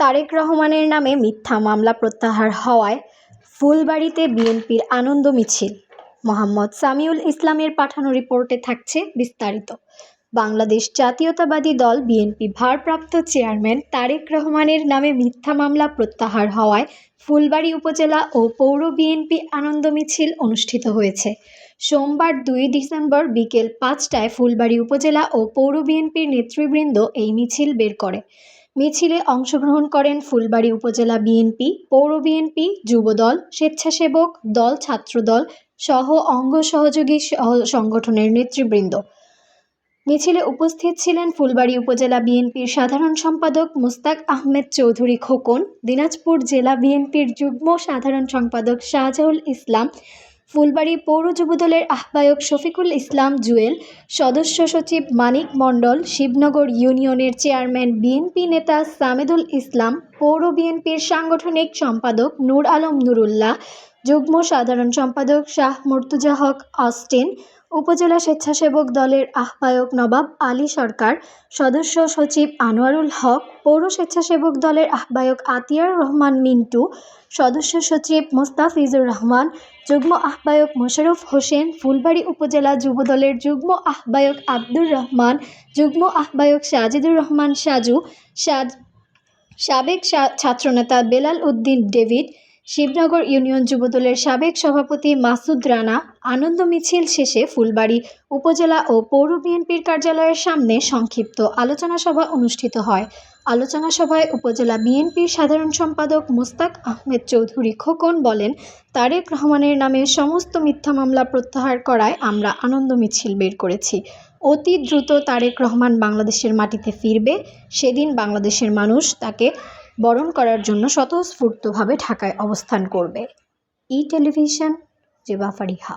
তারেক রহমানের নামে মিথ্যা মামলা প্রত্যাহার হওয়ায় ফুলবাড়ীতে বিএনপির আনন্দ মিছিল। মোহাম্মদ সামিউল ইসলামের পাঠানো রিপোর্টে থাকছে বিস্তারিত। বাংলাদেশ জাতীয়তাবাদী দল বিএনপি ভারপ্রাপ্ত চেয়ারম্যান তারেক রহমানের নামে মিথ্যা মামলা প্রত্যাহার হওয়ায় ফুলবাড়ী উপজেলা ও পৌর বিএনপি আনন্দ মিছিল অনুষ্ঠিত হয়েছে। সোমবার 2 ডিসেম্বর বিকেল 5টায় ফুলবাড়ী উপজেলা ও পৌর বিএনপির নেতৃবৃন্দ এই মিছিল বের করে। মিছিলে অংশগ্রহণ করেন ফুলবাড়ী উপজেলা বিএনপি, পৌর বিএনপি, যুবদল, স্বেচ্ছাসেবক দল, ছাত্রদল সহ অঙ্গ সহযোগী সংগঠনের নেতৃবৃন্দ। মিছিলে উপস্থিত ছিলেন ফুলবাড়ী উপজেলা বিএনপির সাধারণ সম্পাদক মুস্তাক আহমেদ চৌধুরী খোকন, দিনাজপুর জেলা বিএনপির যুগ্ম সাধারণ সম্পাদক শাহজাউল ইসলাম, ফুলবাড়ী পৌর যুবদলের আহ্বায়ক শফিকুল ইসলাম জুয়েল, সদস্য সচিব মানিক মণ্ডল, শিবনগর ইউনিয়নের চেয়ারম্যান বিএনপি নেতা সামেদুল ইসলাম, পৌর বিএনপির সাংগঠনিক সম্পাদক নূর আলম নুরুল্লাহ, যুগ্ম সাধারণ সম্পাদক শাহ মুর্তজা হক অস্টিন, উপজেলা স্বেচ্ছাসেবক দলের আহ্বায়ক নবাব আলী সরকার, সদস্য সচিব আনোয়ারুল হক, পৌর স্বেচ্ছাসেবক দলের আহ্বায়ক আতিয়ার রহমান মিন্টু, সদস্য সচিব মোস্তাফিজুর রহমান, যুগ্ম আহ্বায়ক মোশাররফ হোসেন, ফুলবাড়ী উপজেলা যুবদলের যুগ্ম আহ্বায়ক আব্দুর রহমান, যুগ্ম আহ্বায়ক সাজিদুর রহমান সাজু, সাবেক ছাত্রনেতা বেলাল উদ্দিন ডেভিড, শিবনগর ইউনিয়ন যুবদলের সাবেক সভাপতি মাসুদ রানা। আনন্দ মিছিল শেষে ফুলবাড়ী উপজেলা ও পৌর বিএনপির কার্যালয়ের সামনে সংক্ষিপ্ত আলোচনা সভা অনুষ্ঠিত হয়। আলোচনা সভায় উপজেলা বিএনপির সাধারণ সম্পাদক মুস্তাক আহমেদ চৌধুরী খোকন বলেন, তারেক রহমানের নামে সমস্ত মিথ্যা মামলা প্রত্যাহার করায় আমরা আনন্দ মিছিল বের করেছি। অতি দ্রুত তারেক রহমান বাংলাদেশের মাটিতে ফিরবে। সেদিন বাংলাদেশের মানুষ তাকে বরণ করার জন্য স্বতঃস্ফূর্তভাবে ঢাকায় অবস্থান করবে। ই টেলিভিশন, জেবা ফারিহা।